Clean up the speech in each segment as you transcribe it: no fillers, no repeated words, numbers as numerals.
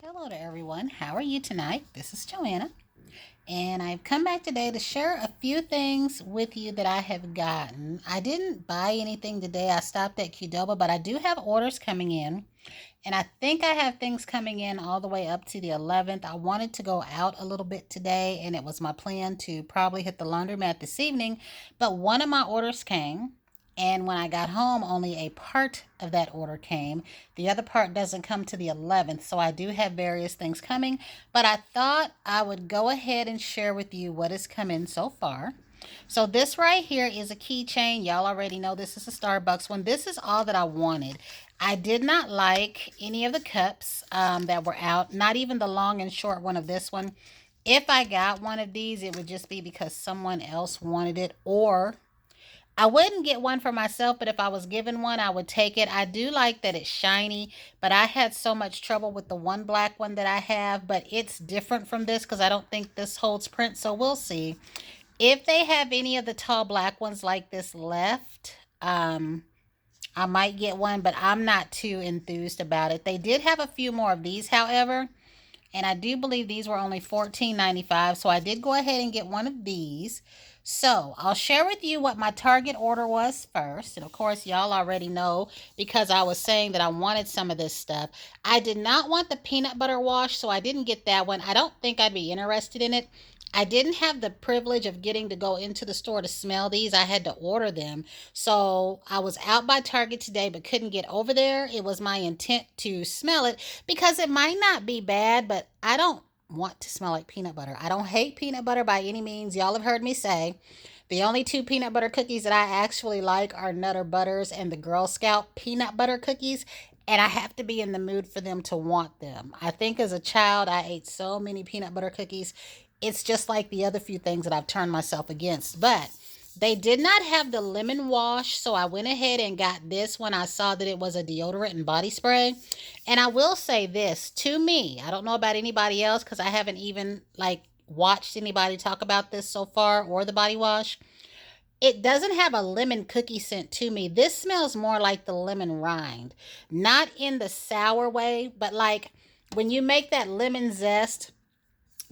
Hello to everyone. How are you tonight? This is Joanna, and I've come back today to share a few things with you that I have gotten. I didn't buy anything today. I stopped at Qdoba, but I do have orders coming in, and I think I have things coming in all the way up to the 11th. I wanted to go out a little bit today, and it was my plan to probably hit the laundromat this evening, but one of my orders came. And when I got home, only a part of that order came. The other part doesn't come to the 11th, so I do have various things coming. But I thought I would go ahead and share with you what has come in so far. So this right here is a keychain. Y'all already know this is a Starbucks one. This is all that I wanted. I did not like any of the cups that were out, not even the long and short one of this one. If I got one of these, it would just be because someone else wanted it, or I wouldn't get one for myself, but if I was given one, I would take it. I do like that it's shiny, but I had so much trouble with the one black one that I have, but it's different from this because I don't think this holds print, so we'll see. If they have any of the tall black ones like this left, I might get one, but I'm not too enthused about it. They did have a few more of these, however, and I do believe these were only $14.95, so I did go ahead and get one of these. So I'll share with you what my Target order was first. And of course, y'all already know because I was saying that I wanted some of this stuff. I did not want the peanut butter wash, so I didn't get that one. I don't think I'd be interested in it. I didn't have the privilege of getting to go into the store to smell these. I had to order them. So I was out by Target today but couldn't get over there. It was my intent to smell it because it might not be bad, but I don't want to smell like peanut butter. I don't hate peanut butter by any means. Y'all have heard me say the only two peanut butter cookies that I actually like are Nutter Butters and the Girl Scout peanut butter cookies. And I have to be in the mood for them to want them. I think as a child, I ate so many peanut butter cookies. It's just like the other few things that I've turned myself against. But they did not have the lemon wash, so I went ahead and got this when I saw that it was a deodorant and body spray. And I will say this, to me, I don't know about anybody else because I haven't even watched anybody talk about this so far or the body wash. It doesn't have a lemon cookie scent to me. This smells more like the lemon rind. Not in the sour way, but like when you make that lemon zest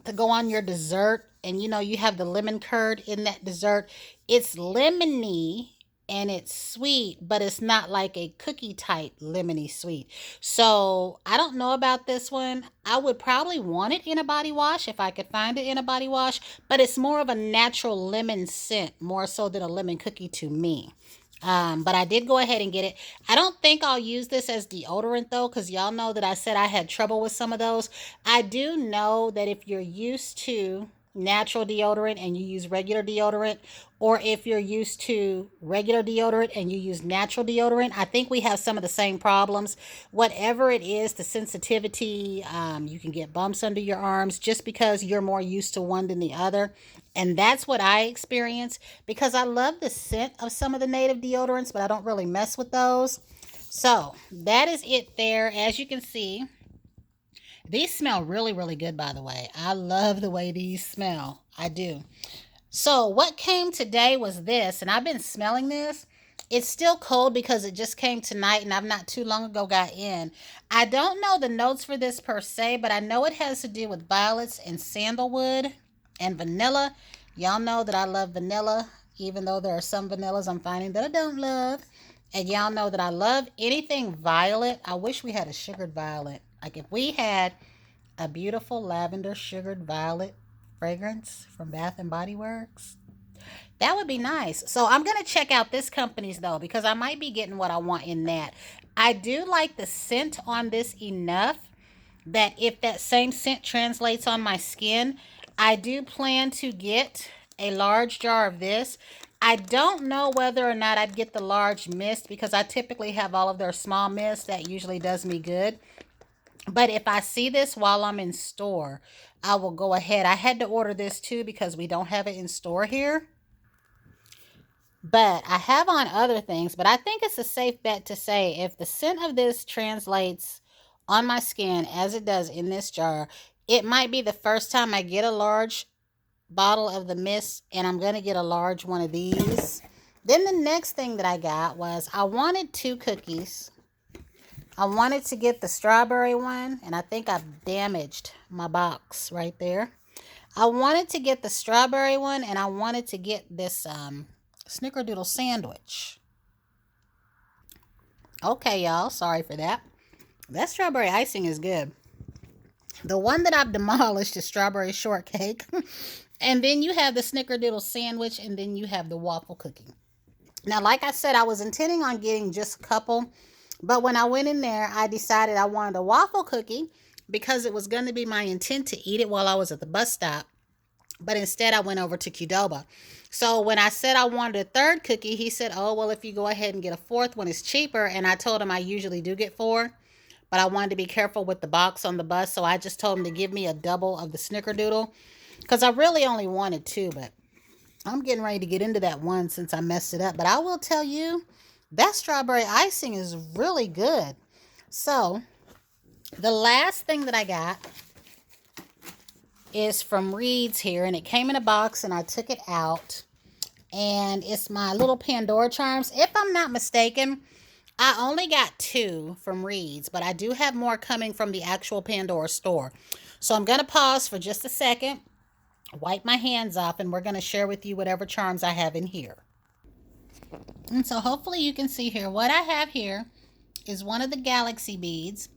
to go on your dessert and you have the lemon curd in that dessert, it's lemony and it's sweet, but it's not like a cookie type lemony sweet. So I don't know about this one. I would probably want it in a body wash if I could find it in a body wash, but it's more of a natural lemon scent more so than a lemon cookie to me. But I did go ahead and get it. I don't think I'll use this as deodorant though, because y'all know that I said I had trouble with some of those. I do know that if you're used to natural deodorant and you use regular deodorant, or if you're used to regular deodorant and you use natural deodorant, I think we have some of the same problems. Whatever it is, the sensitivity, you can get bumps under your arms just because you're more used to one than the other. And that's what I experience because I love the scent of some of the native deodorants, but I don't really mess with those. So that is it there. As you can see, these smell really, really good, by the way. I love the way these smell. I do. So what came today was this, and I've been smelling this. It's still cold because it just came tonight and I've not too long ago got in. I don't know the notes for this per se, but I know it has to do with violets and sandalwood and vanilla. Y'all know that I love vanilla, even though there are some vanillas I'm finding that I don't love. And y'all know that I love anything violet. I wish we had a sugared violet. Like if we had a beautiful lavender sugared violet fragrance from Bath and Body Works, that would be nice. So I'm going to check out this company's though, because I might be getting what I want in that. I do like the scent on this enough that if that same scent translates on my skin, I do plan to get a large jar of this. I don't know whether or not I'd get the large mist because I typically have all of their small mist. That usually does me good. But if I see this while I'm in store, I will go ahead. I had to order this too because we don't have it in store here. But I have on other things, but I think it's a safe bet to say if the scent of this translates on my skin as it does in this jar, it might be the first time I get a large bottle of the mist, and I'm going to get a large one of these. Then the next thing that I got was I wanted two cookies I wanted to get the strawberry one, and I think I've damaged my box right there. I wanted to get the strawberry one, and I wanted to get this snickerdoodle sandwich. Okay, y'all, sorry for that. That strawberry icing is good. The one that I've demolished is strawberry shortcake. And then you have the snickerdoodle sandwich, and then you have the waffle cookie. Now, like I said, I was intending on getting just a couple, but when I went in there, I decided I wanted a waffle cookie because it was going to be my intent to eat it while I was at the bus stop. But instead, I went over to Qdoba. So when I said I wanted a third cookie, he said, oh, well, if you go ahead and get a fourth one, it's cheaper. And I told him I usually do get 4, but I wanted to be careful with the box on the bus. So I just told him to give me a double of the snickerdoodle because I really only wanted 2, but I'm getting ready to get into that one since I messed it up. But I will tell you, that strawberry icing is really good. So the last thing that I got is from Reed's here, and it came in a box, and I took it out, and it's my little Pandora charms. If I'm not mistaken, I only got 2 from Reed's, but I do have more coming from the actual Pandora store. So I'm going to pause for just a second, wipe my hands off, and we're going to share with you whatever charms I have in here. And so hopefully you can see here, what I have here is one of the galaxy beads.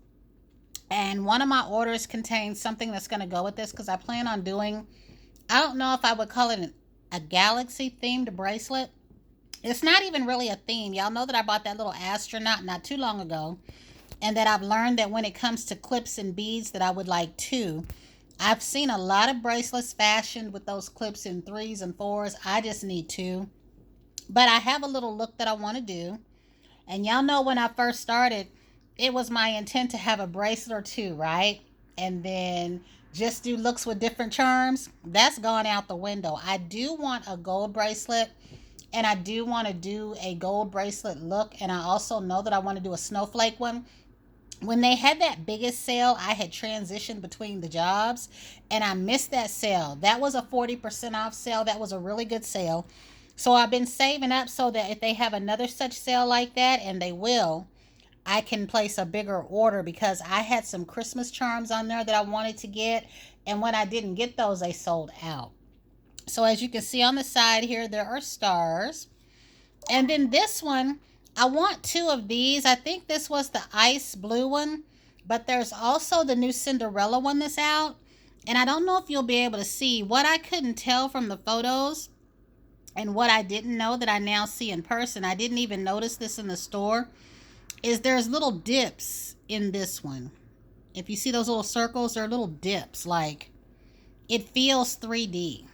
And one of my orders contains something that's going to go with this because I plan on doing, I don't know if I would call it a galaxy themed bracelet. It's not even really a theme. Y'all know that I bought that little astronaut not too long ago. And that I've learned that when it comes to clips and beads that I would like 2. I've seen a lot of bracelets fashioned with those clips in 3s and 4s. I just need 2. But I have a little look that I want to do. And y'all know when I first started, it was my intent to have a bracelet or 2, right? And then just do looks with different charms. That's gone out the window. I do want a gold bracelet, and I do want to do a gold bracelet look. And I also know that I want to do a snowflake one. When they had that biggest sale, I had transitioned between the jobs, and I missed that sale. That was a 40% off sale. That was a really good sale. So I've been saving up so that if they have another such sale like that, and they will, I can place a bigger order because I had some Christmas charms on there that I wanted to get. And when I didn't get those, they sold out. So as you can see on the side here, there are stars. And then this one, I want 2 of these. I think this was the ice blue one, but there's also the new Cinderella one that's out. And I don't know if you'll be able to see what I couldn't tell from the photos and what I didn't know that I now see in person. I didn't even notice this in the store. Is there's little dips in this one. If you see those little circles, they're little dips. Like, it feels 3D.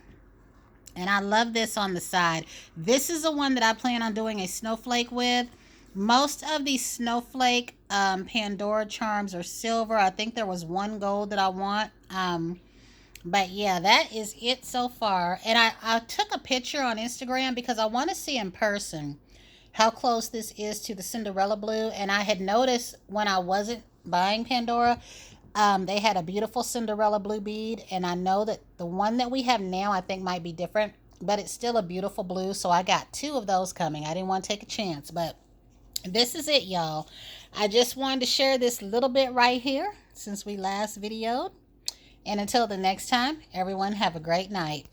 And I love this on the side. This is the one that I plan on doing a snowflake with. Most of these snowflake Pandora charms are silver. I think there was 1 gold that I want. But yeah, that is it so far. And I took a picture on Instagram because I want to see in person how close this is to the Cinderella blue. And I had noticed when I wasn't buying Pandora, they had a beautiful Cinderella blue bead. And I know that the one that we have now, I think might be different, but it's still a beautiful blue. So I got 2 of those coming. I didn't want to take a chance, but this is it, y'all. I just wanted to share this little bit right here since we last videoed. And until the next time, everyone have a great night.